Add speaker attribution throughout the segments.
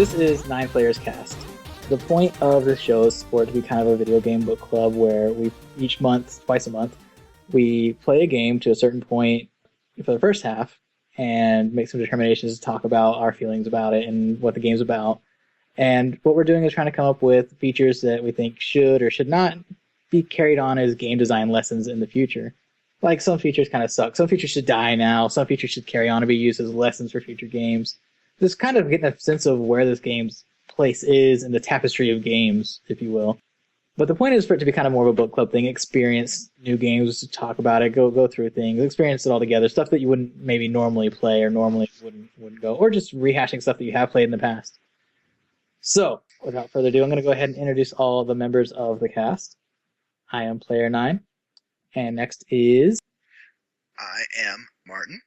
Speaker 1: This is 9 Players Cast. The point of the show is for it to be kind of a video game book club where we each month, twice a month, we play a game to a certain point for the first half and make some determinations to talk about our feelings about it and what the game's about. And what we're doing is trying to come up with features that we think should or should not be carried on as game design lessons in the future. Like, some features kind of suck. Some features should die now. Some features should carry on and be used as lessons for future games. Just kind of getting a sense of where this game's place is in the tapestry of games, if you will. But the point is for it to be kind of more of a book club thing. Experience new games, to talk about it, go through things, experience it all together. Stuff that you wouldn't maybe normally play or normally wouldn't go. Or just rehashing stuff that you have played in the past. So, without further ado, I'm going to go ahead and introduce all the members of the cast. I am Player 9. And next is...
Speaker 2: I am Martin.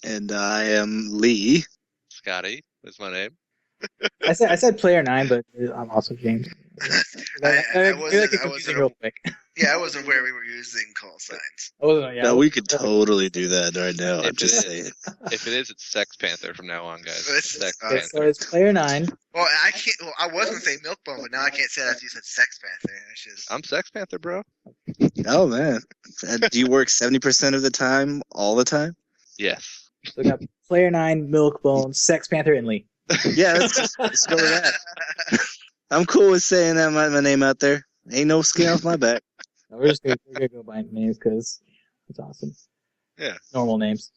Speaker 3: And I am Lee.
Speaker 4: Scotty is my name.
Speaker 1: I said Player 9, but I'm also James.
Speaker 2: I wasn't
Speaker 1: real quick.
Speaker 2: Yeah, I wasn't aware we were using call signs.
Speaker 3: No, we could totally do that right now. I'm just saying.
Speaker 4: If it is, it's Sex Panther from now on, guys. Sex
Speaker 1: Okay,
Speaker 4: Panther.
Speaker 1: so it's Player 9.
Speaker 2: Well, I can't. Well, I was gonna say Milkbone, but now I can't say that after you said Sex Panther. It's just.
Speaker 4: I'm Sex Panther, bro.
Speaker 3: Oh, man. Do you work 70% of the time, all the time?
Speaker 4: Yes.
Speaker 1: So we got Player 9, Milkbone, Sex Panther, and Lee.
Speaker 3: Yeah, let's go with that. I'm cool with saying that my name out there. Ain't no skin off my back.
Speaker 1: No, we're gonna go by names because it's awesome.
Speaker 4: Yeah.
Speaker 1: Normal names.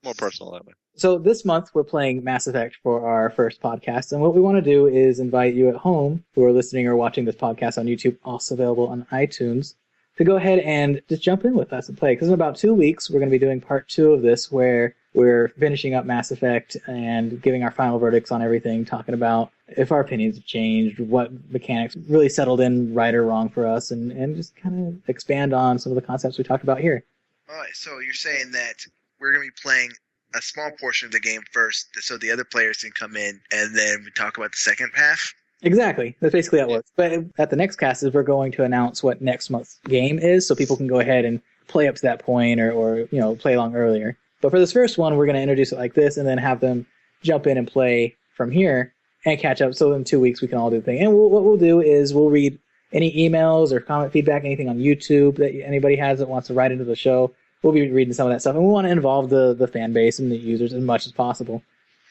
Speaker 4: More personal that way.
Speaker 1: So this month we're playing Mass Effect for our first podcast, and what we want to do is invite you at home who are listening or watching this podcast on YouTube, also available on iTunes, to go ahead and just jump in with us and play. Because in about 2 weeks we're going to be doing part 2 of this, where we're finishing up Mass Effect and giving our final verdicts on everything, talking about if our opinions have changed, what mechanics really settled in right or wrong for us, and just kind of expand on some of the concepts we talked about here.
Speaker 2: All right, so you're saying that we're going to be playing a small portion of the game first, so the other players can come in, and then we talk about the second half?
Speaker 1: Exactly. That's basically how it works. But at the next cast is we're going to announce what next month's game is, so people can go ahead and play up to that point or play along earlier. But for this first one, we're going to introduce it like this and then have them jump in and play from here and catch up. So in 2 weeks, we can all do the thing. And what we'll do is we'll read any emails or comment feedback, anything on YouTube that anybody has that wants to write into the show. We'll be reading some of that stuff. And we want to involve the fan base and the users as much as possible.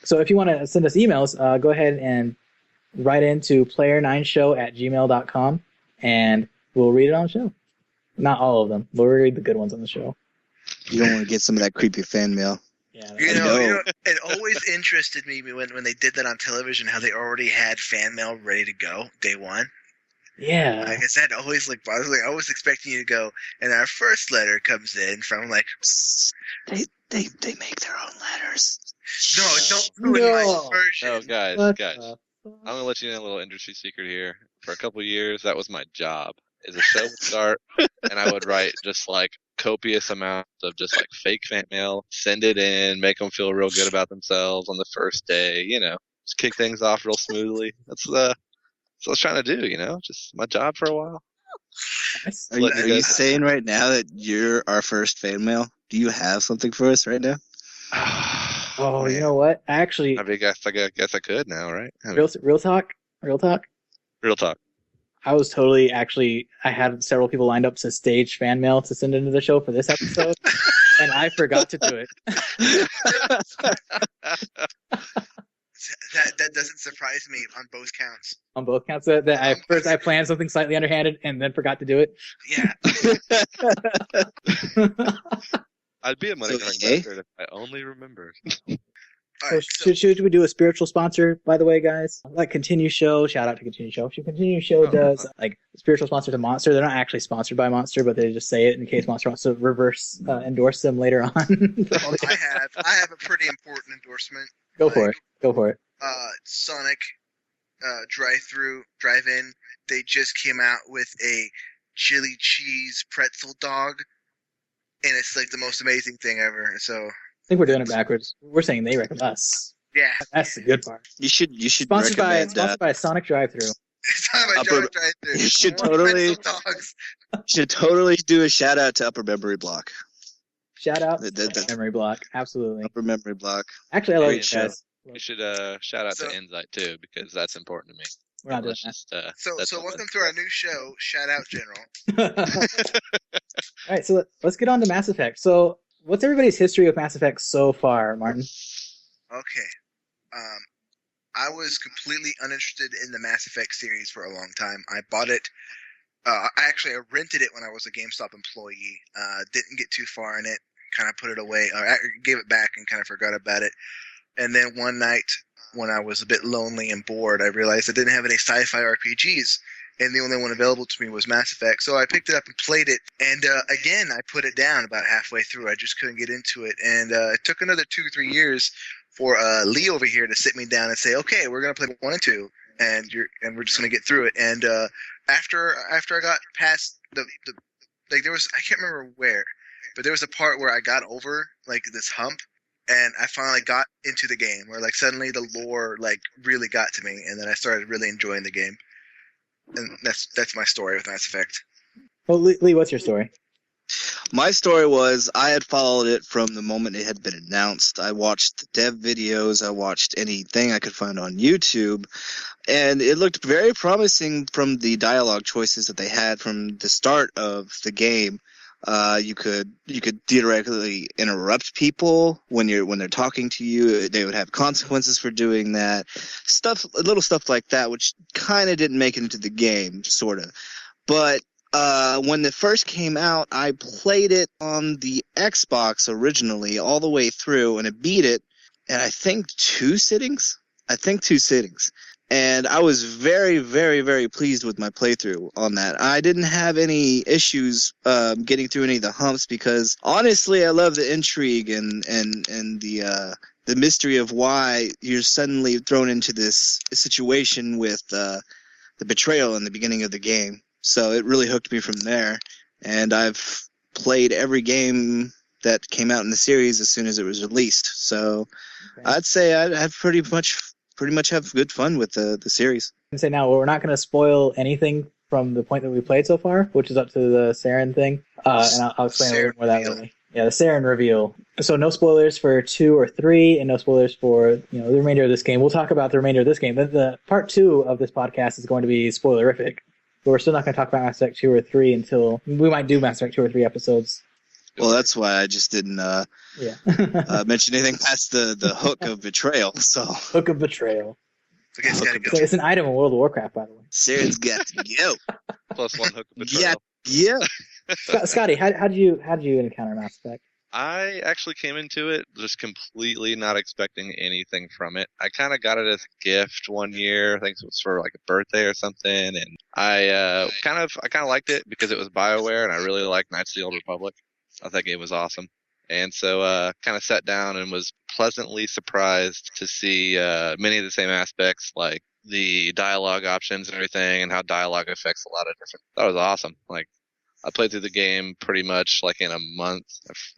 Speaker 1: So if you want to send us emails, go ahead and write into player9show@gmail.com, and we'll read it on the show. Not all of them. We'll read the good ones on the show.
Speaker 3: You don't want to get some of that creepy fan mail.
Speaker 1: Yeah,
Speaker 2: You know, it always interested me when they did that on television, how they already had fan mail ready to go day one.
Speaker 1: yeah.
Speaker 2: I guess that always bothers me. I was expecting you to go, and our first letter comes in from
Speaker 3: They make their own letters.
Speaker 2: no, don't ruin my version.
Speaker 4: No, guys.
Speaker 1: What
Speaker 4: I'm
Speaker 1: the-
Speaker 4: going to let you in a little industry secret here. For a couple years, that was my job. Is a show would start, and I would write just copious amounts of just fake fan mail, send it in, make them feel real good about themselves on the first day, just kick things off real smoothly. That's what I was trying to do, just my job for a while.
Speaker 1: Nice.
Speaker 3: Are you saying right now that you're our first fan mail? Do you have something for us right now?
Speaker 1: Oh, you know what? Actually,
Speaker 4: I guess I could now, right?
Speaker 1: real talk.
Speaker 4: Real talk.
Speaker 1: I was totally I had several people lined up to stage fan mail to send into the show for this episode, and I forgot to do it.
Speaker 2: That doesn't surprise me on both counts.
Speaker 1: On both counts, that I planned something slightly underhanded and then forgot to do it.
Speaker 2: Yeah.
Speaker 4: I'd be a money record if I only remembered.
Speaker 2: All
Speaker 1: So
Speaker 2: right,
Speaker 1: should we do a spiritual sponsor, by the way, guys? Like Continue Show, shout out to Continue Show. Continue Show does spiritual sponsor to Monster. They're not actually sponsored by Monster, but they just say it in case Monster wants to reverse endorse them later on.
Speaker 2: I have a pretty important endorsement.
Speaker 1: Go for it.
Speaker 2: Sonic drive-in. They just came out with a chili cheese pretzel dog, and it's the most amazing thing ever. So
Speaker 1: I think we're doing it backwards. We're saying they recommend us.
Speaker 2: yeah,
Speaker 1: That's the good part.
Speaker 3: You should
Speaker 1: Sponsored by Sonic Drive-Thru.
Speaker 2: it's on my
Speaker 3: Upper-
Speaker 2: drive-thru.
Speaker 3: You should
Speaker 2: More
Speaker 3: totally-
Speaker 2: pretzel dogs.
Speaker 3: should totally do a shout out to Upper Memory Block.
Speaker 1: Shout out
Speaker 3: The
Speaker 1: Memory Block. Absolutely.
Speaker 3: Upper Memory Block.
Speaker 1: Actually, I love
Speaker 3: Great
Speaker 1: these
Speaker 3: show.
Speaker 1: guys.
Speaker 4: We should shout out
Speaker 2: So-
Speaker 4: to Insight too, because that's important to me.
Speaker 1: We're not doing
Speaker 4: Let's just
Speaker 2: So
Speaker 4: that's
Speaker 2: welcome to our new show, Shout Out General.
Speaker 1: that. All right, so let's get on to Mass Effect. So, what's everybody's history of Mass Effect so far, Martin?
Speaker 2: Okay. I was completely uninterested in the Mass Effect series for a long time. I bought it. I rented it when I was a GameStop employee. Didn't get too far in it. Kind of put it away. Or I gave it back and kind of forgot about it. And then one night, when I was a bit lonely and bored, I realized I didn't have any sci-fi RPGs, and the only one available to me was Mass Effect. So I picked it up and played it, and again, I put it down about halfway through. I just couldn't get into it, and it took another 2-3 years for Lee over here to sit me down and say, "Okay, we're gonna play 1 and 2, and we're just gonna get through it." And after I got past the like, there was, I can't remember where, but there was a part where I got over like this hump. And I finally got into the game where, like, suddenly the lore, like, really got to me, and then I started really enjoying the game. And that's my story with Mass Effect.
Speaker 1: Well, Lee, what's your story?
Speaker 3: My story was I had followed it from the moment it had been announced. I watched dev videos. I watched anything I could find on YouTube. And it looked very promising from the dialogue choices that they had from the start of the game. You could theoretically interrupt people when they're talking to you. They would have consequences for doing that. Little stuff like that, which kind of didn't make it into the game, sort of. But when it first came out, I played it on the Xbox originally, all the way through, and I beat it. And I think 2 sittings. And I was very, very, very pleased with my playthrough on that. I didn't have any issues getting through any of the humps because, honestly, I love the intrigue and the mystery of why you're suddenly thrown into this situation with the betrayal in the beginning of the game. So it really hooked me from there. And I've played every game that came out in the series as soon as it was released. So
Speaker 1: Okay.
Speaker 3: I'd say I've pretty much have good fun with the series.
Speaker 1: And say now, we're not going to spoil anything from the point that we played so far, which is up to the Saren thing. And I'll explain a little more that way. Yeah, the Saren reveal. So no spoilers for 2 or 3, and no spoilers for the remainder of this game. We'll talk about the remainder of this game. But the part 2 of this podcast is going to be spoilerific. But we're still not going to talk about Mass Effect 2 or 3 until we might do Mass Effect 2 or 3 episodes.
Speaker 3: Well, that's why I just didn't mention anything past the hook of betrayal. So
Speaker 1: Hook of Betrayal.
Speaker 2: Okay, it's gotta go.
Speaker 1: So it's an item in World of Warcraft, by the way.
Speaker 3: Saren's got to go.
Speaker 4: plus 1 hook of betrayal.
Speaker 3: Yeah.
Speaker 1: Scotty, how did you encounter Mass Effect?
Speaker 4: I actually came into it just completely not expecting anything from it. I kind of got it as a gift one year. I think it was for like a birthday or something, and I kind of liked it because it was BioWare, and I really liked Knights of the Old Republic. I thought that game was awesome. And so kind of sat down and was pleasantly surprised to see many of the same aspects, like the dialogue options and everything, and how dialogue affects a lot of different. That was awesome. Like, I played through the game pretty much like in a month.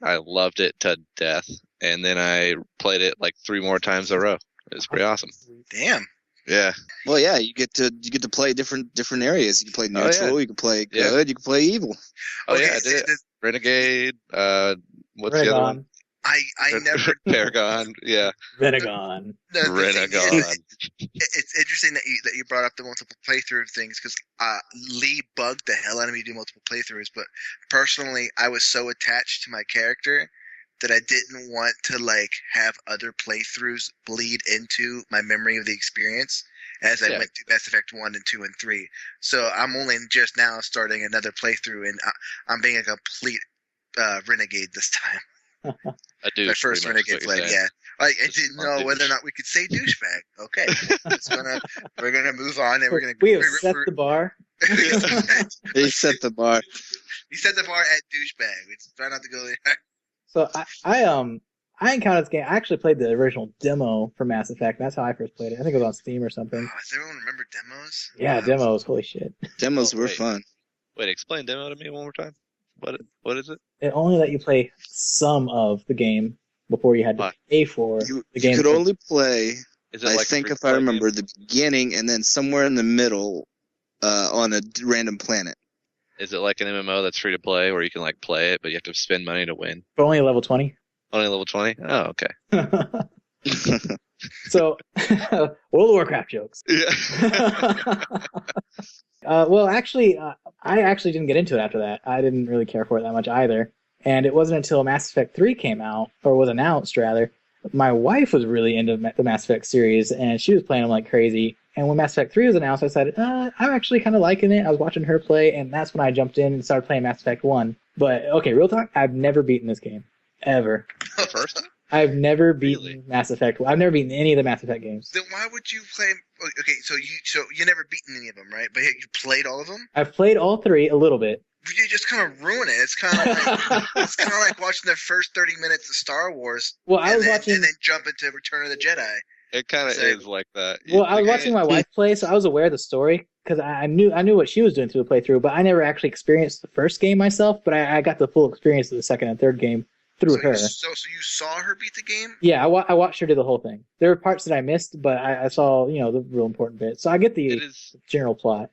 Speaker 4: I loved it to death. And then I played it like 3 more times in a row. It was pretty awesome.
Speaker 2: Damn.
Speaker 4: Yeah.
Speaker 3: Well, yeah, you get to play different areas. You can play neutral, you can play good, you can play evil.
Speaker 4: Oh,
Speaker 2: Okay,
Speaker 4: yeah, I did it. Renegade. What's the other one?
Speaker 2: I never.
Speaker 4: Paragon. Yeah.
Speaker 1: Renegon.
Speaker 2: The thing
Speaker 4: Renegon.
Speaker 2: is, it's interesting that you brought up the multiple playthrough things because Lee bugged the hell out of me to do multiple playthroughs. But personally, I was so attached to my character that I didn't want to like have other playthroughs bleed into my memory of the experience as I went through Mass Effect 1 and 2 and 3. So I'm only just now starting another playthrough, and I'm being a complete renegade this time.
Speaker 4: A douche,
Speaker 2: my first renegade play, yeah. Like, I didn't know whether or not we could say douchebag. Okay, we're gonna move on, and we're gonna.
Speaker 1: We have set the bar.
Speaker 3: He set the bar.
Speaker 2: He set the bar at douchebag. It's try not to go there.
Speaker 1: So I encountered this game. I actually played the original demo for Mass Effect. That's how I first played it. I think it was on Steam or something.
Speaker 2: Oh, does everyone remember demos?
Speaker 1: Yeah, demos. Holy shit.
Speaker 3: Demos were fun.
Speaker 4: Wait, explain demo to me one more time. What is it?
Speaker 1: It only let you play some of the game before you had to pay for the game.
Speaker 3: You could only play,
Speaker 4: Is it
Speaker 3: I
Speaker 4: like
Speaker 3: think if I remember, the beginning and then somewhere in the middle on a random planet.
Speaker 4: Is it like an MMO that's free to play where you can like play it, but you have to spend money to win?
Speaker 1: But only level 20.
Speaker 4: Only level 20? Oh, okay.
Speaker 1: So, World of Warcraft jokes.
Speaker 4: Yeah.
Speaker 1: Well, actually, I actually didn't get into it after that. I didn't really care for it that much either. And it wasn't until Mass Effect 3 came out, or was announced rather, my wife was really into the Mass Effect series, and she was playing them like crazy. And when Mass Effect 3 was announced, I said, I'm actually kind of liking it. I was watching her play, and that's when I jumped in and started playing Mass Effect 1. But, okay, real talk, I've never beaten this game. Ever.
Speaker 2: The first time?
Speaker 1: I've never beaten
Speaker 4: Really?
Speaker 1: Mass Effect. I've never beaten any of the Mass Effect games.
Speaker 2: Then why would you play? Okay, so you never beaten any of them, right? But you played all of them.
Speaker 1: I've played all three a little bit.
Speaker 2: You just kind of ruin it. It's kind of like watching the first 30 minutes of Star Wars.
Speaker 1: Well, I was
Speaker 2: and
Speaker 1: watching.
Speaker 2: then jump into Return of the Jedi.
Speaker 4: It kind of
Speaker 2: So-
Speaker 4: is like that.
Speaker 1: Well, I was watching my wife play, so I was aware of the story because I knew what she was doing through the playthrough. But I never actually experienced the first game myself. But I got the full experience of the second and third game through her.
Speaker 2: So you saw her beat the game?
Speaker 1: Yeah, I watched her do the whole thing. There were parts that I missed, but I saw the real important bits. So I get
Speaker 4: It
Speaker 1: the
Speaker 4: is.
Speaker 1: general plot.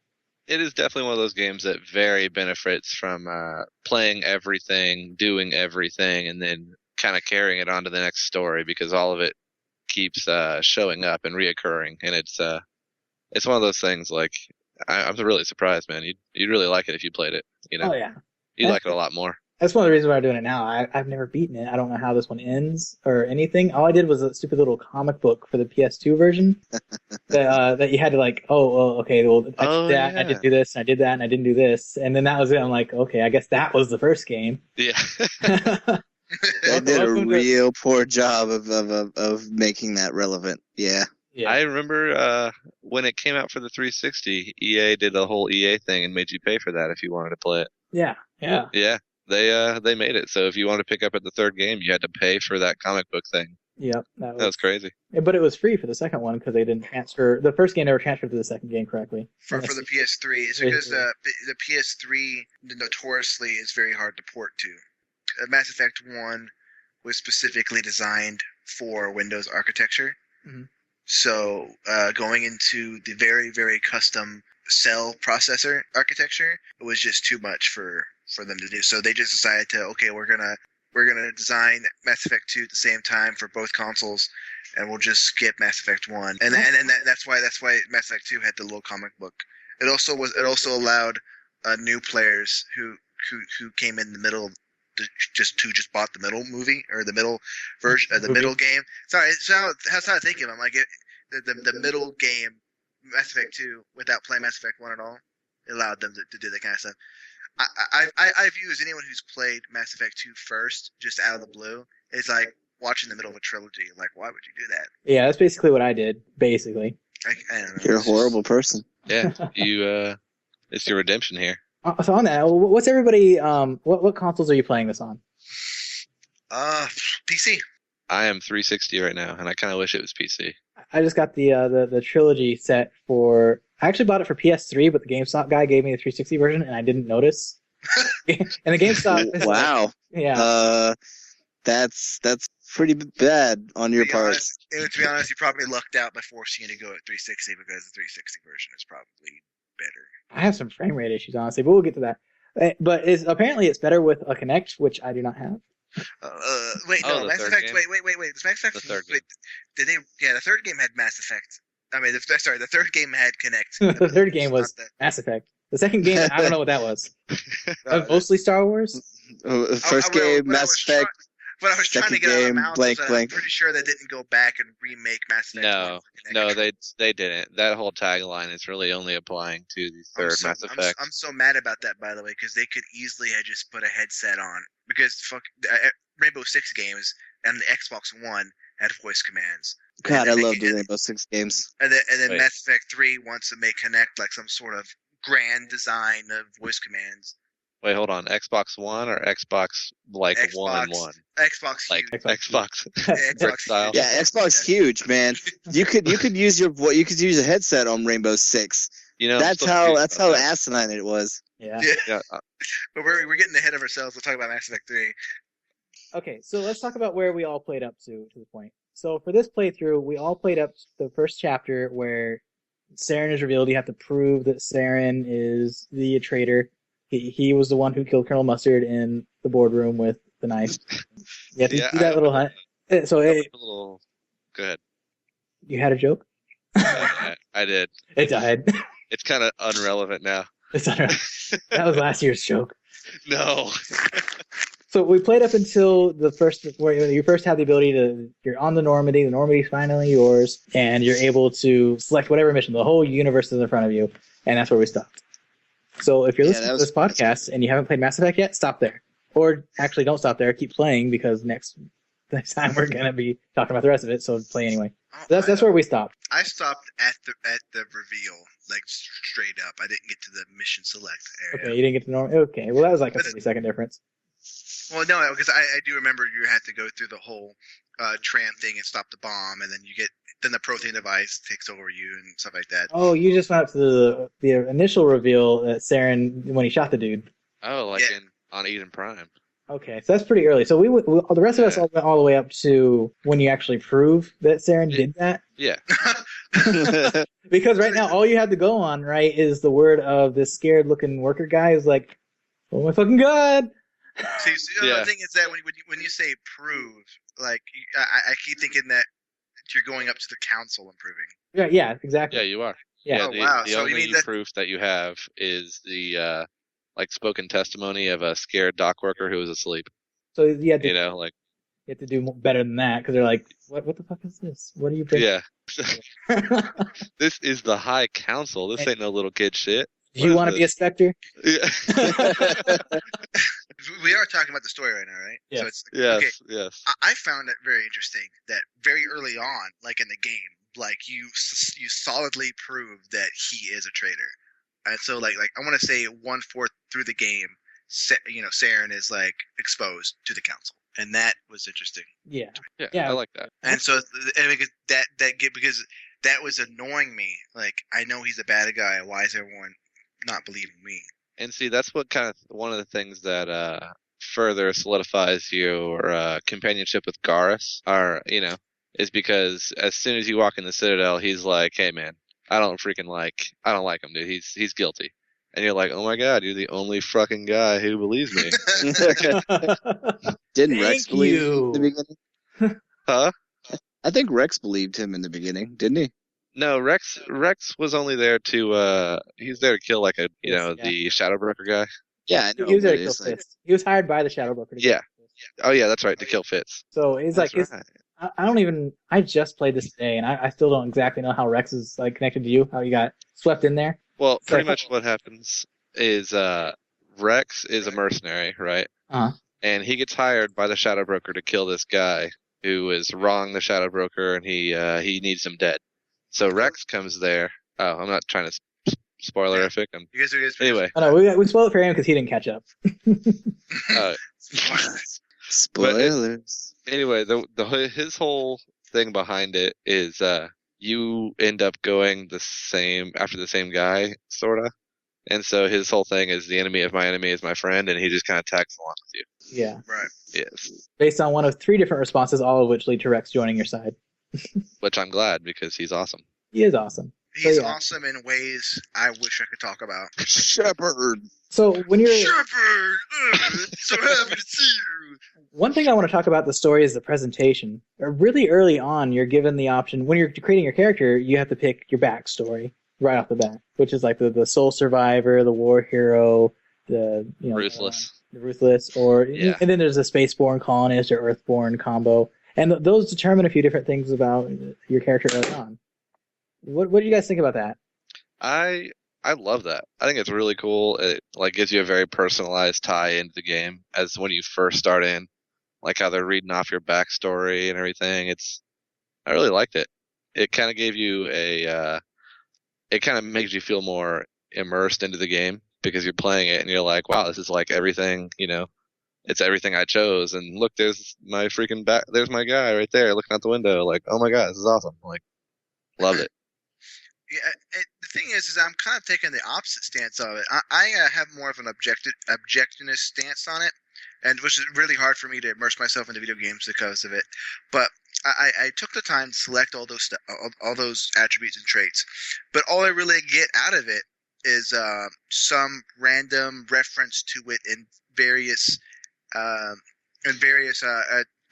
Speaker 4: It is definitely one of those games that very benefits from playing everything, doing everything, and then kind of carrying it on to the next story because all of it keeps showing up and reoccurring. And it's one of those things like I'm really surprised, man. You'd really like it if you played it.
Speaker 1: Oh yeah,
Speaker 4: You'd like it a lot more.
Speaker 1: that's one of the reasons why I'm doing it now. I've never beaten it. I don't know how this one ends or anything. All I did was a stupid little comic book for the PS2 version that you had to like, okay, well, I did that,
Speaker 4: yeah.
Speaker 1: I did do this, and I did that, and I didn't do this, and then that was it. I'm like, okay, I guess that was the first game.
Speaker 4: Yeah.
Speaker 3: They did a
Speaker 1: Welcome to-
Speaker 3: real poor job of making that relevant. Yeah.
Speaker 1: Yeah,
Speaker 4: I remember when it came out for the 360, EA did a whole EA thing and made you pay for that if you wanted to play it.
Speaker 1: yeah.
Speaker 4: Yeah, they made it. So if you wanted to pick up at the third game, you had to pay for that comic book thing.
Speaker 1: Yep,
Speaker 4: That was crazy.
Speaker 1: But it was free for the second one because they didn't transfer the first game. Never transferred to the second game correctly.
Speaker 2: For the PS3. It's because the PS3 notoriously is very hard to port to. Mass Effect 1 was specifically designed for Windows architecture.
Speaker 1: Mhm.
Speaker 2: So going into the very, very custom cell processor architecture, it was just too much for them to do. So they just decided to, okay, we're gonna design Mass Effect 2 at the same time for both consoles, and we'll just skip Mass Effect 1. And that's why Mass Effect 2 had the little comic book. It also allowed new players who came in the middle just bought the middle movie or the middle version the middle game. Sorry, that's how I think of them. Like the middle game, Mass Effect 2, without playing Mass Effect 1 at all, it allowed them to do that kind of stuff. I view as anyone who's played Mass Effect 2 first, just out of the blue, it's like watching the middle of a trilogy. Like, why would you do that?
Speaker 1: Yeah, that's basically what I did. Basically.
Speaker 2: I don't know.
Speaker 3: You're a horrible person.
Speaker 4: Yeah, it's your redemption here.
Speaker 1: So on that, what's everybody? What consoles are you playing this on?
Speaker 2: PC.
Speaker 4: I am 360 right now, and I kind of wish it was PC.
Speaker 1: I just got the trilogy set for. I actually bought it for PS3, but the GameStop guy gave me the 360 version, and I didn't notice. And the GameStop.
Speaker 3: Wow.
Speaker 1: Yeah.
Speaker 3: That's pretty bad on your part.
Speaker 2: To be honest, you probably lucked out by forcing you to go at 360 because the 360 version is probably better.
Speaker 1: I have some frame rate issues, honestly, but we'll get to that. But apparently it's better with a Kinect, which I do not have.
Speaker 2: Wait,
Speaker 4: Oh,
Speaker 2: no,
Speaker 4: the
Speaker 2: Mass
Speaker 4: third
Speaker 2: Effect.
Speaker 4: game?
Speaker 2: Wait. Does Mass Effect?
Speaker 4: The third
Speaker 2: wait, did they? Yeah, the third game had Mass Effect. I mean, the third game had Kinect.
Speaker 1: The third game was
Speaker 2: Not
Speaker 1: Mass Effect. The second game, I don't know what that was. Mostly Star Wars.
Speaker 3: First game, Mass Effect.
Speaker 2: What I was trying to
Speaker 3: second
Speaker 2: get out of
Speaker 3: game,
Speaker 2: my mouth
Speaker 3: blank,
Speaker 2: was
Speaker 3: blank.
Speaker 2: I'm pretty sure they didn't go back and remake Mass Effect.
Speaker 4: No,
Speaker 2: 1 for Kinect
Speaker 4: no,
Speaker 2: controllers.
Speaker 4: they didn't. That whole tagline is really only applying to the third Mass Effect.
Speaker 2: I'm so mad about that, by the way, because they could easily have just put a headset on. Because Rainbow Six games and the Xbox One had voice commands.
Speaker 3: God, I
Speaker 2: And then
Speaker 3: love the Rainbow Six games.
Speaker 2: And then
Speaker 4: Wait.
Speaker 2: Mass Effect 3 wants to make Kinect like some sort of grand design of voice commands.
Speaker 4: Wait, hold on. Xbox One or Xbox like
Speaker 2: Xbox,
Speaker 4: 1 and 1?
Speaker 2: Xbox
Speaker 4: Like
Speaker 2: huge.
Speaker 4: Xbox.
Speaker 2: Yeah,
Speaker 4: brick
Speaker 2: Xbox
Speaker 4: style.
Speaker 2: huge.
Speaker 3: Yeah, Xbox huge, man. You could use a headset on Rainbow Six.
Speaker 4: You know, I'm
Speaker 3: That's
Speaker 4: still
Speaker 3: how
Speaker 4: confused about that.
Speaker 3: asinine it was.
Speaker 1: Yeah.
Speaker 2: Yeah.
Speaker 4: Yeah,
Speaker 2: But we're getting ahead of ourselves. We'll talk about Mass Effect 3.
Speaker 1: Okay, so let's talk about where we all played up to the point. So for this playthrough, we all played up to the first chapter where Saren is revealed. You have to prove that Saren is the traitor. He was the one who killed Colonel Mustard in the boardroom with the knife. You have to do that little hunt. So
Speaker 4: a little. Go ahead.
Speaker 1: You had a joke?
Speaker 4: I did.
Speaker 1: It died.
Speaker 4: It's kind of unrelevant now.
Speaker 1: It's not right. That was last year's joke.
Speaker 4: No.
Speaker 1: So we played up until the first, where you first have the ability to, you're on the Normandy. The Normandy's finally yours, and you're able to select whatever mission. The whole universe is in front of you, and that's where we stopped. So if you're listening to this podcast and you haven't played Mass Effect yet, stop there. Or actually, don't stop there. Keep playing, because next time we're gonna be talking about the rest of it. So play anyway. That's where we stopped.
Speaker 2: I stopped at the reveal, like straight up. I didn't get to the mission select area.
Speaker 1: Okay, you didn't get to Normandy. Okay, well that was like a 30-second difference.
Speaker 2: Well, no, because I do remember you had to go through the whole tram thing and stop the bomb, and then the protein device takes over you and stuff like that.
Speaker 1: Oh, you just went up to the initial reveal at Saren when he shot the dude.
Speaker 4: Oh, on Eden Prime.
Speaker 1: Okay, so that's pretty early. So the rest of us all went all the way up to when you actually prove that Saren did that.
Speaker 4: Yeah.
Speaker 1: Because right now, all you have to go on, right, is the word of this scared-looking worker guy who's like, "Oh my fucking god!"
Speaker 2: See, the thing is that when you say prove, like I keep thinking that you're going up to the council and proving.
Speaker 1: Yeah, exactly.
Speaker 4: Yeah, you are.
Speaker 1: Yeah.
Speaker 2: Wow.
Speaker 4: The
Speaker 2: So
Speaker 4: only
Speaker 2: you mean that
Speaker 4: proof that you have is the spoken testimony of a scared dock worker who was asleep.
Speaker 1: So you have to,
Speaker 4: You know, like,
Speaker 1: you have to do better than that, because they're like, "What the fuck is this? What are you bringing?"
Speaker 4: yeah. This is the High Council. This ain't no little kid shit.
Speaker 1: Do you want to be a Spectre?
Speaker 4: Yeah.
Speaker 2: we are talking about the story right now, right?
Speaker 1: Yes.
Speaker 2: So it's
Speaker 4: Yes,
Speaker 2: okay.
Speaker 4: yes.
Speaker 2: I found it very interesting that very early on, like in the game, like you solidly prove that he is a traitor, and so like I want to say 1/4 through the game, Saren is like exposed to the council, and that was interesting.
Speaker 1: Yeah.
Speaker 4: Yeah, I like that.
Speaker 2: And so because because that was annoying me. Like, I know he's a bad guy. Why is everyone not believing me?
Speaker 4: And see, that's what one of the things that further solidifies your companionship with Garrus is because as soon as you walk in the Citadel, he's like, "Hey man, I don't like him, dude. He's guilty." And you're like, "Oh my god, you're the only fucking guy who believes me."
Speaker 3: Didn't Rex believe him in the beginning?
Speaker 4: Huh?
Speaker 3: I think Rex believed him in the beginning, didn't he?
Speaker 4: No, Rex was only there to he's there to kill the Shadow Broker guy.
Speaker 3: Yeah, I know.
Speaker 1: He was there to
Speaker 3: but
Speaker 1: kill
Speaker 3: it's like,
Speaker 1: Fitz. He was hired by the Shadow Broker.
Speaker 4: Yeah. Oh yeah, that's right, to kill Fitz.
Speaker 1: So it's like
Speaker 4: That's right.
Speaker 1: I just played this today, and I still don't exactly know how Rex is like connected to you. How you got swept in there?
Speaker 4: Well,
Speaker 1: So-
Speaker 4: pretty much what happens is Rex is a mercenary, right?
Speaker 1: Uh-huh.
Speaker 4: And he gets hired by the Shadow Broker to kill this guy who is wronging the Shadow Broker, and he needs him dead. So Rex comes there. Oh, I'm not trying to spoilerific.
Speaker 2: You guys are
Speaker 4: Anyway,
Speaker 1: Oh no, we spoiled it for him because he didn't catch up.
Speaker 3: spoilers.
Speaker 4: anyway, his whole thing behind it is you end up going after the same guy, sorta. And so his whole thing is the enemy of my enemy is my friend, and he just kind of tags along with you.
Speaker 1: Yeah.
Speaker 2: Right.
Speaker 4: Yes.
Speaker 1: Based on one of 3 different responses, all of which lead to Rex joining your side.
Speaker 4: Which I'm glad, because he's awesome.
Speaker 1: He is awesome.
Speaker 2: He's
Speaker 1: So, yeah.
Speaker 2: awesome in ways I wish I could talk about.
Speaker 3: Shepard.
Speaker 1: So when you're
Speaker 2: Shepard, so happy to see you.
Speaker 1: one thing I want to talk about the story is the presentation. Really early on, you're given the option when you're creating your character, you have to pick your backstory right off the bat, which is like the sole survivor, the war hero, the
Speaker 4: Ruthless.
Speaker 1: the ruthless, or
Speaker 4: Yeah.
Speaker 1: and then there's a spaceborne colonist or earthborn combo, and those determine a few different things about your character early on. What do you guys think about that?
Speaker 4: I love that. I think it's really cool. It gives you a very personalized tie into the game as when you first start in, like how they're reading off your backstory and everything. I really liked it. It kind of gave you it kind of makes you feel more immersed into the game because you're playing it and you're like, wow, this is like everything, it's everything I chose. And look, there's my freaking there's my guy right there looking out the window. Like, oh my god, this is awesome. Like, love it.
Speaker 2: Yeah, the thing is I'm kind of taking the opposite stance of it. I have more of an objectivist stance on it, and which is really hard for me to immerse myself into video games because of it. But I took the time to select all those attributes and traits, but all I really get out of it is some random reference to it in various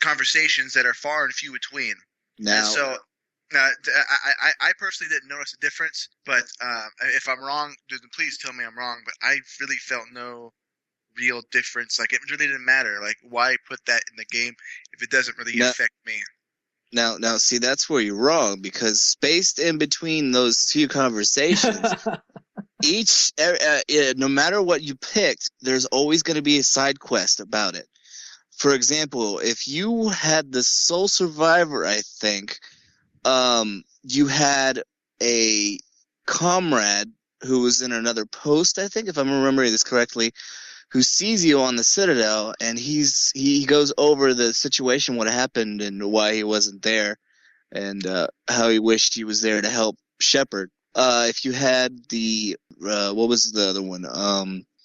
Speaker 2: conversations that are far and few between.
Speaker 3: Now,
Speaker 2: I personally didn't notice a difference, but if I'm wrong, please tell me I'm wrong. But I really felt no real difference. Like, it really didn't matter. Like, why put that in the game if it doesn't really affect me?
Speaker 3: Now, see, that's where you're wrong, because spaced in between those two conversations, no matter what you picked, there's always going to be a side quest about it. For example, if you had the Sole Survivor, I think, you had a comrade who was in another post, I think, if I'm remembering this correctly, who sees you on the Citadel, and he goes over the situation, what happened, and why he wasn't there, and how he wished he was there to help Shepard. If you had the what was the other one?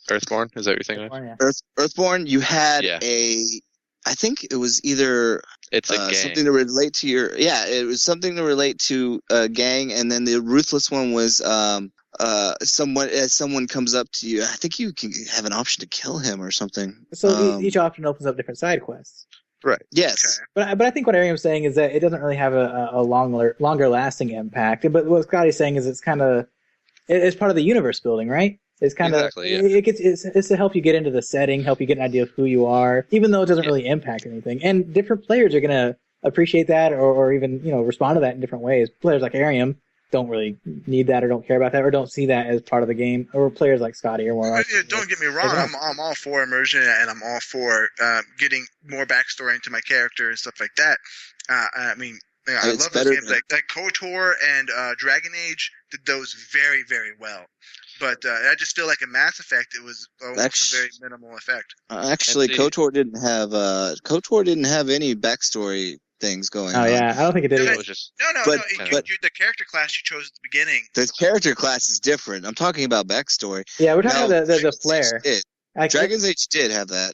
Speaker 4: Earthborn, is that what you're thinking of?
Speaker 1: Yeah.
Speaker 3: Earthborn. You had I think it was either
Speaker 4: it's a gang.
Speaker 3: Something to relate to it was something to relate to a gang, and then the ruthless one was someone comes up to you. I think you can have an option to kill him or something.
Speaker 1: So each option opens up different side quests.
Speaker 3: Right. Yes.
Speaker 1: Okay. But I think what Ariam's saying is that it doesn't really have a longer lasting impact. But what Scotty's saying is it's kind of it's part of the universe building, right? It's kind of it's to help you get into the setting, help you get an idea of who you are, even though it doesn't really impact anything. And different players are going to appreciate that or even respond to that in different ways. Players like Ariam don't really need that or don't care about that or don't see that as part of the game. Or players like Scotty or more like.
Speaker 2: Don't get me wrong. I'm all for immersion and I'm all for getting more backstory into my character and stuff like that. I mean, I love those games like KOTOR and Dragon Age did those very, very well. But I just feel like in Mass Effect, it was almost a very minimal effect.
Speaker 3: Actually, KOTOR didn't have any backstory things going on.
Speaker 1: Oh yeah, I don't think it did.
Speaker 2: No, the character class you chose at the beginning.
Speaker 3: The character class is different. I'm talking about backstory.
Speaker 1: Yeah, we're talking about the flair.
Speaker 3: Dragon's Age did have that.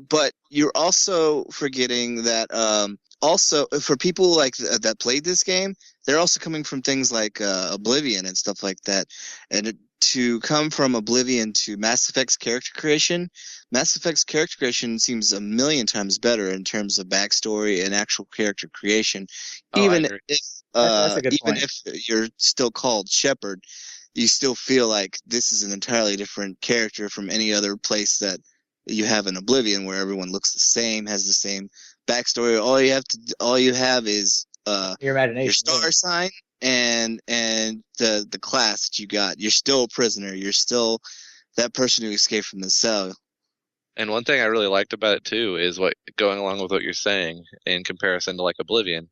Speaker 3: But you're also forgetting that also for people like that played this game, they're also coming from things like Oblivion and stuff like that. And to come from Oblivion to Mass Effect's character creation, Mass Effect's character creation seems a million times better in terms of backstory and actual character creation. Even if you're still called Shepard, you still feel like this is an entirely different character from any other place that you have in Oblivion, where everyone looks the same, has the same backstory. All you have is
Speaker 1: your imagination,
Speaker 3: your star sign, and the class that you got. You're still a prisoner. You're still that person who escaped from the cell.
Speaker 4: And one thing I really liked about it too is going along with what you're saying in comparison to like Oblivion,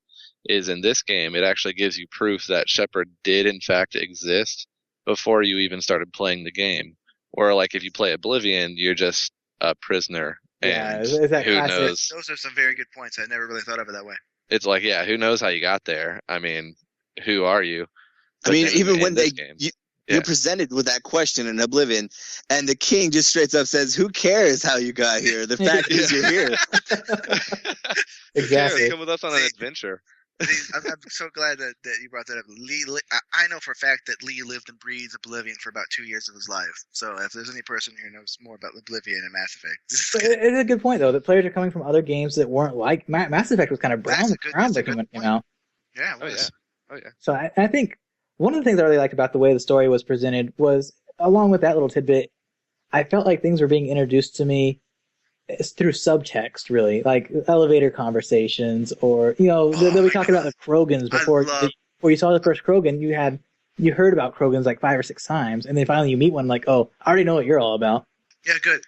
Speaker 4: is in this game it actually gives you proof that Shepard did in fact exist before you even started playing the game. Or like if you play Oblivion, you're just a prisoner.
Speaker 1: Yeah,
Speaker 4: and
Speaker 1: is that
Speaker 4: who
Speaker 1: classic?
Speaker 4: knows?
Speaker 2: Those are some very good points. I never really thought of it that way.
Speaker 4: It's like, yeah, who knows how you got there? I mean, who are you?
Speaker 3: But I mean, even when you're presented with that question in Oblivion, and the king just straight up says, "Who cares how you got here? The fact is you're here."
Speaker 1: Exactly.
Speaker 4: Come with us on an adventure.
Speaker 2: I'm so glad that you brought that up. Lee, I know for a fact that Lee lived and breathed Oblivion for about 2 years of his life. So if there's any person who knows more about Oblivion and Mass Effect,
Speaker 1: it's a good point though. That players are coming from other games that weren't like Mass Effect was kind of groundbreaking when it came out.
Speaker 2: Yeah, it was.
Speaker 4: Oh yeah.
Speaker 1: So I think one of the things I really liked about the way the story was presented was, along with that little tidbit, I felt like things were being introduced to me through subtext, really, like elevator conversations, or they'll be talking about the Krogans before you saw the first Krogan. You heard about Krogans like 5 or 6 times, and then finally you meet one, like, oh, I already know what you're all about.
Speaker 2: Yeah, good.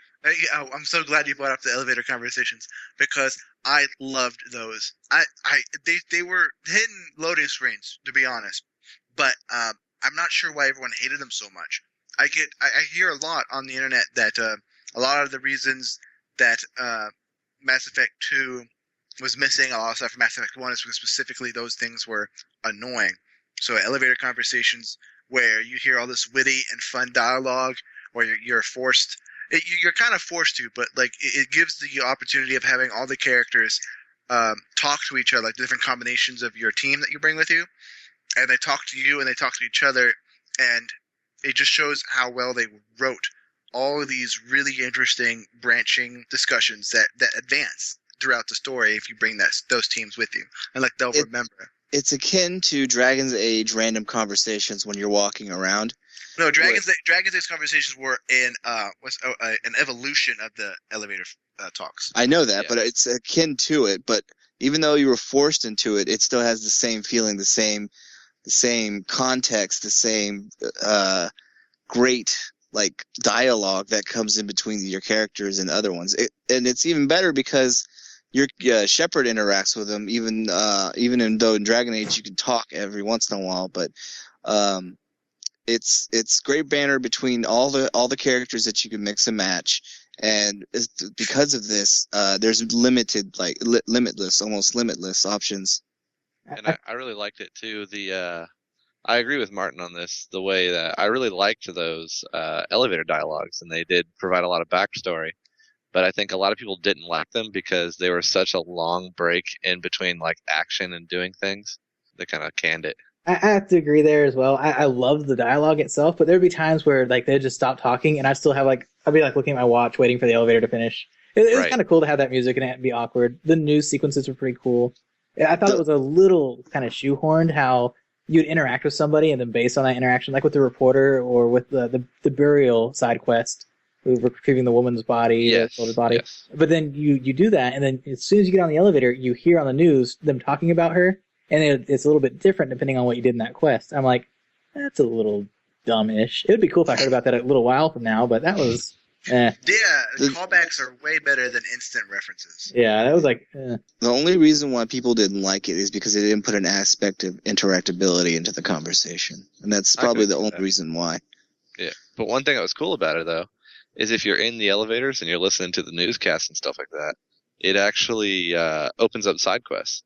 Speaker 2: I'm so glad you brought up the elevator conversations because I loved those. They were hidden loading screens, to be honest, but I'm not sure why everyone hated them so much. I hear a lot on the internet that a lot of the reasons that Mass Effect 2 was missing a lot of stuff from Mass Effect 1 is because specifically those things were annoying. So elevator conversations where you hear all this witty and fun dialogue, or you're forced. You're kind of forced to, but like it gives the opportunity of having all the characters talk to each other, like the different combinations of your team that you bring with you, and they talk to you and they talk to each other, and it just shows how well they wrote all of these really interesting branching discussions that advance throughout the story if you bring those teams with you, and like they'll remember.
Speaker 3: it's akin to Dragon's Age random conversations when you're walking around.
Speaker 2: No, Dragon's Age conversations were an evolution of the elevator talks.
Speaker 3: I know that, but it's akin to it. But even though you were forced into it, it still has the same feeling, the same context, the same great like dialogue that comes in between your characters and other ones. And it's even better because your Shepherd interacts with them, even though in Dragon Age you can talk every once in a while. But it's great banter between all the characters that you can mix and match. And because of this, there's almost limitless options.
Speaker 4: And I really liked it too. I agree with Martin on this. The way that I really liked those elevator dialogues, and they did provide a lot of backstory. But I think a lot of people didn't like them because they were such a long break in between like action and doing things. They kind of canned it.
Speaker 1: I have to agree there as well. I loved the dialogue itself, but there'd be times where like they'd just stop talking, and I'd still have I'd be like looking at my watch, waiting for the elevator to finish. It was kind of cool to have that music and it be awkward. The news sequences were pretty cool. I thought it was a little kind of shoehorned how you'd interact with somebody, and then based on that interaction, like with the reporter or with the burial side quest, we were retrieving the woman's body, the soldier's body. Yes. But then you do that, and then as soon as you get on the elevator, you hear on the news them talking about her, and it's a little bit different depending on what you did in that quest. I'm like, that's a little dumb-ish. It would be cool if I heard about that a little while from now, but that was...
Speaker 2: Yeah, the callbacks are way better than instant references.
Speaker 1: Yeah, that was like...
Speaker 3: The only reason why people didn't like it is because they didn't put an aspect of interactability into the conversation. And that's probably the only reason why.
Speaker 4: Yeah, but one thing that was cool about it, though, is if you're in the elevators and you're listening to the newscasts and stuff like that, it actually opens up side quests.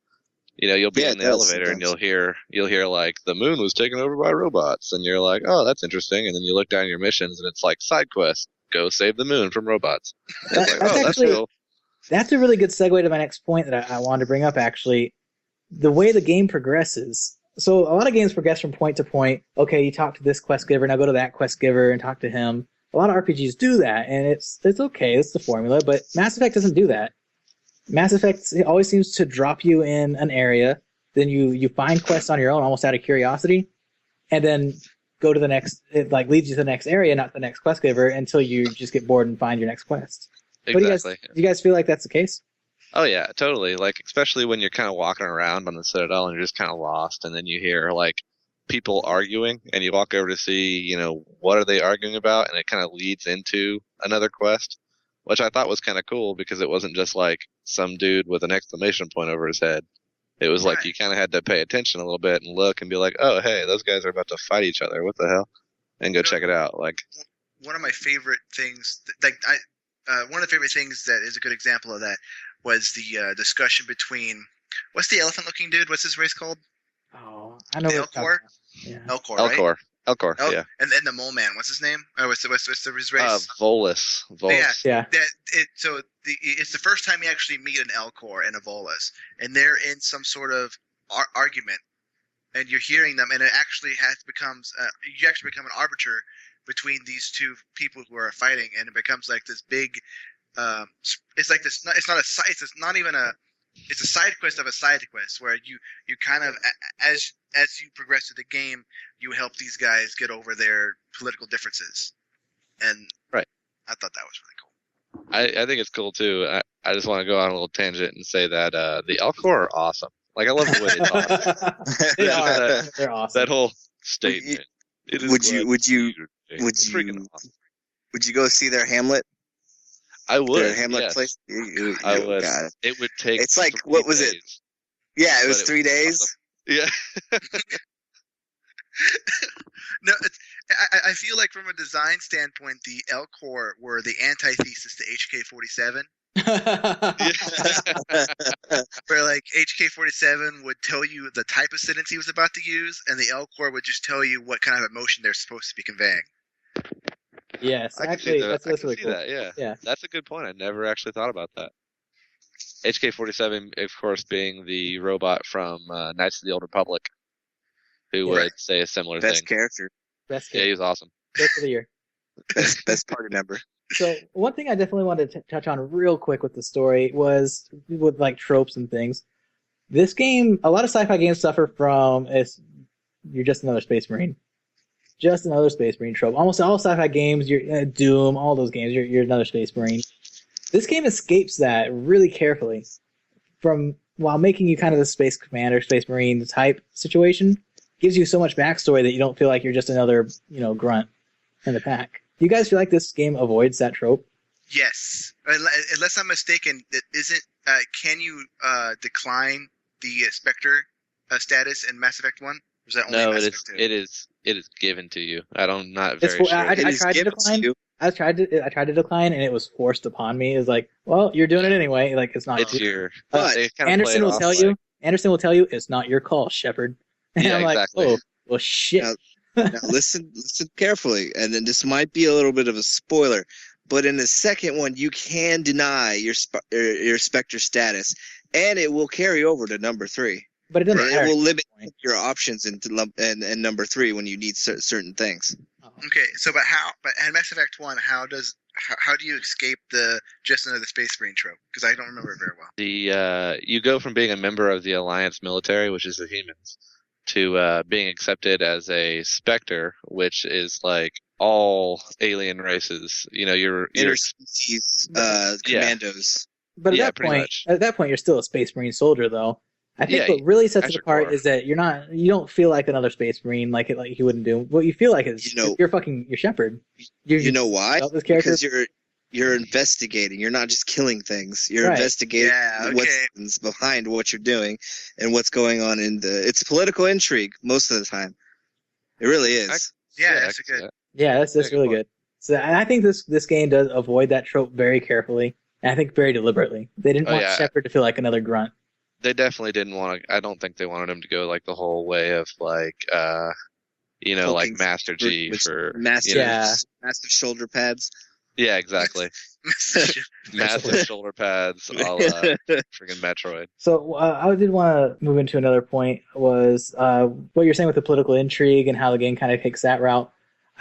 Speaker 4: You know, you'll be in the elevator and you'll hear like the moon was taken over by robots, and you're like, oh, that's interesting. And then you look down your missions and it's like side quests. Go save the moon from robots. That's cool.
Speaker 1: That's a really good segue to my next point that I wanted to bring up, actually. The way the game progresses. So a lot of games progress from point to point. Okay, you talk to this quest giver, now go to that quest giver and talk to him. A lot of RPGs do that, and it's okay. It's the formula, but Mass Effect doesn't do that. Mass Effect always seems to drop you in an area, then you find quests on your own almost out of curiosity, and then go to the next, it like leads you to the next area, not the next quest giver, until you just get bored and find your next quest.
Speaker 4: Exactly.
Speaker 1: Do you guys feel like that's the case?
Speaker 4: Oh yeah, totally. Like especially when you're kind of walking around on the Citadel and you're just kind of lost, and then you hear like people arguing, and you walk over to see, you know, what are they arguing about, and it kind of leads into another quest, which I thought was kind of cool because it wasn't just like some dude with an exclamation point over his head. It was like you kind of had to pay attention a little bit and look and be like, oh, hey, those guys are about to fight each other. What the hell? And go check it out. Like
Speaker 2: one of my favorite things, one of the favorite things that is a good example of that was the discussion between what's the elephant-looking dude? What's his race called?
Speaker 1: Oh, I know.
Speaker 2: Elcor.
Speaker 1: Yeah.
Speaker 2: Elcor, right?
Speaker 4: Elcor, yeah.
Speaker 2: And the mole man, what's his name? What's his race?
Speaker 4: Volus.
Speaker 2: Yeah. It's the first time you actually meet an Elcor and a Volus, and they're in some sort of argument, and you're hearing them, and it actually becomes you actually become an arbiter between these two people who are fighting, and it becomes like this big. It's like this. It's not even a. It's a side quest of a side quest where you kind of as you progress through the game, you help these guys get over their political differences, and I thought that was really cool.
Speaker 4: I think it's cool too. I just want to go on a little tangent and say that the Elcor are awesome. Like I love the way they talk.
Speaker 1: They're awesome.
Speaker 4: That whole statement.
Speaker 3: Would you go see their Hamlet?
Speaker 4: I would.
Speaker 3: Their Hamlet place?
Speaker 4: I would. God. It would take.
Speaker 3: It's like what was it? Yeah, it was 3 days.
Speaker 4: Awesome. Yeah.
Speaker 2: No, I feel like from a design standpoint, the Elcor were the antithesis to HK-47. Where like HK-47 would tell you the type of sentence he was about to use, and the Elcor would just tell you what kind of emotion they're supposed to be conveying.
Speaker 1: Yes, actually, that's really cool.
Speaker 4: That, yeah, that's a good point. I never actually thought about that. HK-47, of course, being the robot from Knights of the Old Republic, who would say a similar thing.
Speaker 3: Best character.
Speaker 4: Yeah, he was awesome.
Speaker 1: Best of the year.
Speaker 3: Best party member.
Speaker 1: So one thing I definitely wanted to touch on real quick with the story was with like tropes and things. This game, a lot of sci-fi games suffer from you're just another Space Marine. Just another Space Marine trope. Almost all sci-fi games, you're Doom, all those games, you're another Space Marine. This game escapes that really carefully, while making you kind of the Space Commander, Space Marine type situation. Gives you so much backstory that you don't feel like you're just another, grunt in the pack. Do you guys feel like this game avoids that trope?
Speaker 2: Yes, unless I'm mistaken. It isn't. Can you decline the Spectre status in Mass Effect 1? Or is that only
Speaker 4: No,
Speaker 2: Mass
Speaker 4: it
Speaker 2: Effect 2?
Speaker 4: it is given to you. I'm not very sure.
Speaker 1: I tried to decline. I tried to decline, and it was forced upon me. It's like, well, you're doing it anyway. Like, it's not.
Speaker 4: It's your.
Speaker 3: But
Speaker 4: they kinda
Speaker 1: Anderson
Speaker 4: play it
Speaker 1: will
Speaker 4: off
Speaker 1: tell
Speaker 4: like-
Speaker 1: you. Anderson will tell you it's not your call, Shepard. And
Speaker 4: Yeah,
Speaker 1: I'm like,
Speaker 4: exactly.
Speaker 1: oh, well, shit.
Speaker 3: Now listen carefully, and then this might be a little bit of a spoiler, but in the second one, you can deny your Spectre status, and it will carry over to number 3.
Speaker 1: But it doesn't matter.
Speaker 3: It will limit your options in number 3 when you need certain things.
Speaker 2: Okay, so but in Mass Effect 1, how do you escape the just another Space Marine trope? Because I don't remember it very well.
Speaker 4: you go from being a member of the Alliance military, which is the humans, to being accepted as a Spectre, which is like all alien races. You're
Speaker 3: Interspecies commandos.
Speaker 1: But
Speaker 4: Yeah,
Speaker 1: at
Speaker 4: pretty much.
Speaker 1: that point, you're still a Space Marine soldier, though. I think
Speaker 4: Yeah,
Speaker 1: what really sets
Speaker 4: that's
Speaker 1: it
Speaker 4: your
Speaker 1: apart
Speaker 4: core.
Speaker 1: is that you don't feel like another Space Marine like you wouldn't do. What you feel like is you're Shepard.
Speaker 3: You know why?
Speaker 1: This character.
Speaker 3: Because you're investigating. You're not just killing things. You're
Speaker 1: Right.
Speaker 3: investigating what's behind what you're doing and what's going on it's political intrigue most of the time. It really is.
Speaker 2: Yeah,
Speaker 4: I
Speaker 2: that's
Speaker 4: can see
Speaker 2: good.
Speaker 4: that.
Speaker 1: Yeah, that's
Speaker 4: Yeah, good
Speaker 1: really
Speaker 4: point.
Speaker 1: good. So and I think this game does avoid that trope very carefully, and I think very deliberately. They didn't want
Speaker 4: yeah.
Speaker 1: Shepard to feel like another grunt.
Speaker 4: They definitely didn't want to. I don't think they wanted him to go like the whole way of like, like
Speaker 3: Poking
Speaker 4: Master G
Speaker 3: with
Speaker 4: for
Speaker 3: massive,
Speaker 1: Yeah.
Speaker 3: massive shoulder pads.
Speaker 4: Yeah, exactly. Massive shoulder pads, a la freaking Metroid.
Speaker 1: So I did want to move into another point was what you're saying with the political intrigue and how the game kind of takes that route.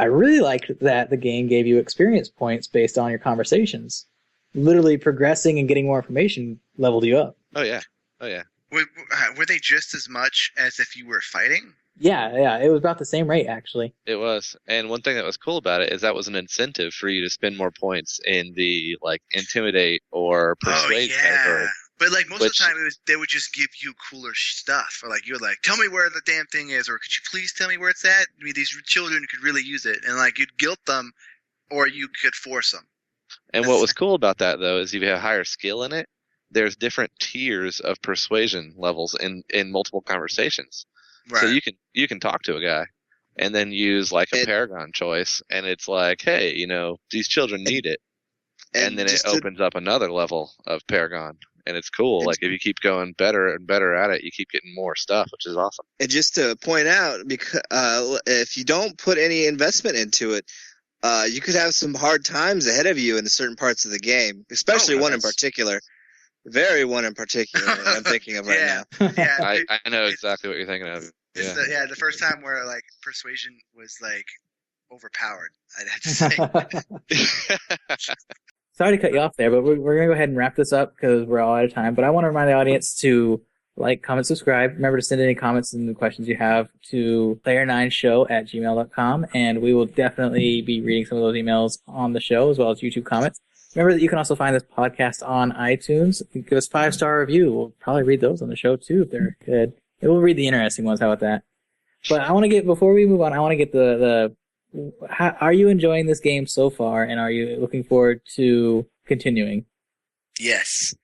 Speaker 1: I really liked that the game gave you experience points based on your conversations. Literally progressing and getting more information leveled you up.
Speaker 4: Oh yeah.
Speaker 2: Were they just as much as if you were fighting?
Speaker 1: Yeah, it was about the same rate actually.
Speaker 4: It was. And one thing that was cool about it is that was an incentive for you to spend more points in the like intimidate or persuade category.
Speaker 2: But like most of the time, they would just give you cooler stuff, or like you're like, tell me where the damn thing is, or could you please tell me where it's at? I mean, these children could really use it, and like you'd guilt them, or you could force them.
Speaker 4: And what was cool about that though is if you have higher skill in it, there's different tiers of persuasion levels in multiple conversations.
Speaker 2: Right.
Speaker 4: So you can talk to a guy and then use like a Paragon choice, and it's like, hey, these children need it, and then it opens up another level of Paragon, and it's cool. Like if you keep going better and better at it, you keep getting more stuff, which is awesome.
Speaker 3: And just to point out, because if you don't put any investment into it, you could have some hard times ahead of you in certain parts of the game, especially one in particular. One in particular that I'm thinking of right now.
Speaker 2: Yeah,
Speaker 4: I know exactly what you're thinking of. Yeah.
Speaker 2: The first time where like persuasion was like overpowered, I'd have to say.
Speaker 1: Sorry to cut you off there, but we're going to go ahead and wrap this up because we're all out of time. But I want to remind the audience to like, comment, subscribe. Remember to send any comments and questions you have to player9show@gmail.com, and we will definitely be reading some of those emails on the show as well as YouTube comments. Remember that you can also find this podcast on iTunes. Give us 5-star review. We'll probably read those on the show too if they're good. And we'll read the interesting ones. How about that? But I want to get, before we move on, I want to get how, are you enjoying this game so far, and are you looking forward to continuing?
Speaker 2: Yes.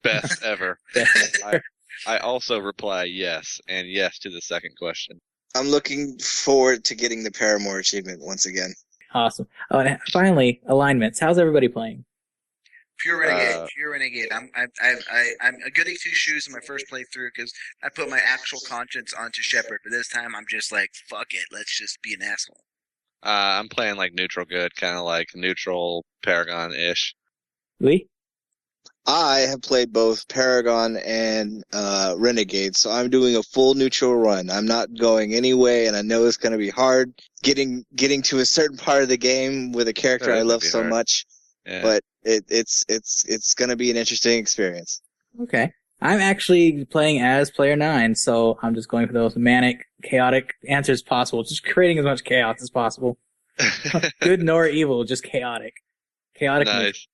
Speaker 4: Best ever. I also reply yes, and yes to the second question.
Speaker 3: I'm looking forward to getting the Paramore achievement once again.
Speaker 1: Awesome. Oh, and finally, alignments. How's everybody playing?
Speaker 2: Pure renegade. I'm goody two shoes in my first playthrough because I put my actual conscience onto Shepard, but this time I'm just like, fuck it, let's just be an asshole.
Speaker 4: I'm playing like neutral good, kind of like neutral Paragon-ish.
Speaker 1: Lee?
Speaker 3: I have played both Paragon and Renegade, so I'm doing a full neutral run. I'm not going any way, and I know it's going to be hard getting to a certain part of the game with a character I love so much. Yeah. But it's going to be an interesting experience.
Speaker 1: Okay. I'm actually playing as player 9, so I'm just going for those manic, chaotic answers possible. Just creating as much chaos as possible. Good nor evil, just chaotic. Chaotic.
Speaker 4: Nice.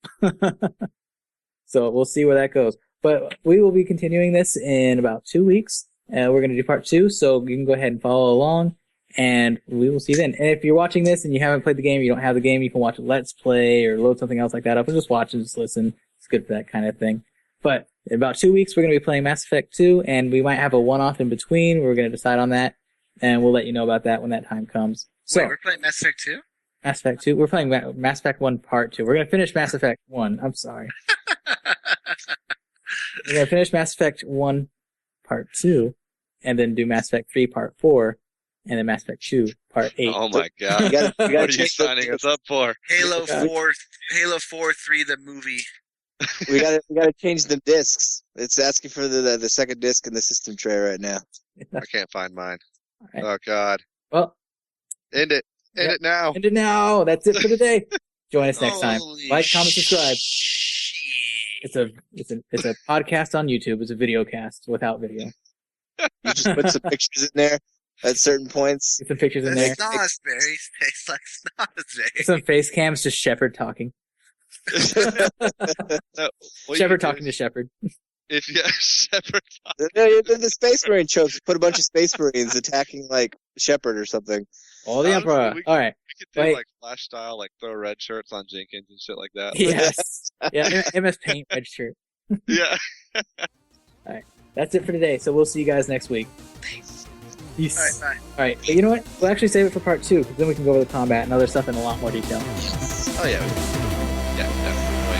Speaker 1: So we'll see where that goes. But we will be continuing this in about 2 weeks. We're going to do part 2, so you can go ahead and follow along, and we will see you then. And if you're watching this and you haven't played the game, you don't have the game, you can watch a Let's Play or load something else like that up and just watch and just listen. It's good for that kind of thing. But in about 2 weeks, we're going to be playing Mass Effect 2, and we might have a one-off in between. We're going to decide on that, and we'll let you know about that when that time comes. So,
Speaker 2: Wait, we're playing Mass Effect 2?
Speaker 1: Mass Effect 2? We're playing Mass Effect 1 Part 2. We're going to finish Mass Effect 1. I'm sorry. We're going to finish Mass Effect 1 Part 2, and then do Mass Effect 3 Part 4, and then Mass Effect 2 Part 8.
Speaker 4: Oh my god.
Speaker 3: gotta
Speaker 4: What are you
Speaker 3: change
Speaker 4: signing us up for?
Speaker 2: Halo
Speaker 1: God.
Speaker 2: 4 3 the movie.
Speaker 3: we gotta change the discs. It's asking for the second disc in the system tray right now.
Speaker 4: I can't find mine.
Speaker 1: All right.
Speaker 4: Oh god.
Speaker 1: Well,
Speaker 4: End it. End
Speaker 1: Yep.
Speaker 4: it now.
Speaker 1: end it now. That's it for today. Join us next time.
Speaker 2: Holy
Speaker 1: Like, comment, subscribe.
Speaker 2: shit.
Speaker 1: It's a podcast on YouTube. It's a video cast without video.
Speaker 3: You just put some pictures in there at certain points.
Speaker 1: Get some pictures in
Speaker 2: The
Speaker 1: there.
Speaker 2: snozzberries taste like snozzberries.
Speaker 1: Some face cams, just Shepard talking.
Speaker 4: No, what
Speaker 1: Shepard
Speaker 4: you do
Speaker 1: talking to Shepard.
Speaker 4: If yeah, Shepard.
Speaker 3: The Space Marine tropes. Put a bunch of Space Marines attacking like Shepard or something.
Speaker 1: Oh, the
Speaker 4: Honestly,
Speaker 1: Emperor.
Speaker 4: we-
Speaker 1: All right.
Speaker 4: We could do
Speaker 1: Wait.
Speaker 4: like Flash style, like throw red shirts on Jenkins and shit like that.
Speaker 1: Yes. Yeah, MS Paint red shirt.
Speaker 4: Yeah.
Speaker 1: That's it for today. So we'll see you guys next week. Peace.
Speaker 2: Alright, bye.
Speaker 1: All right. But you know what? We'll actually save it for part 2, because then we can go over the combat and other stuff in a lot more detail.
Speaker 4: Oh yeah. Yeah. Definitely.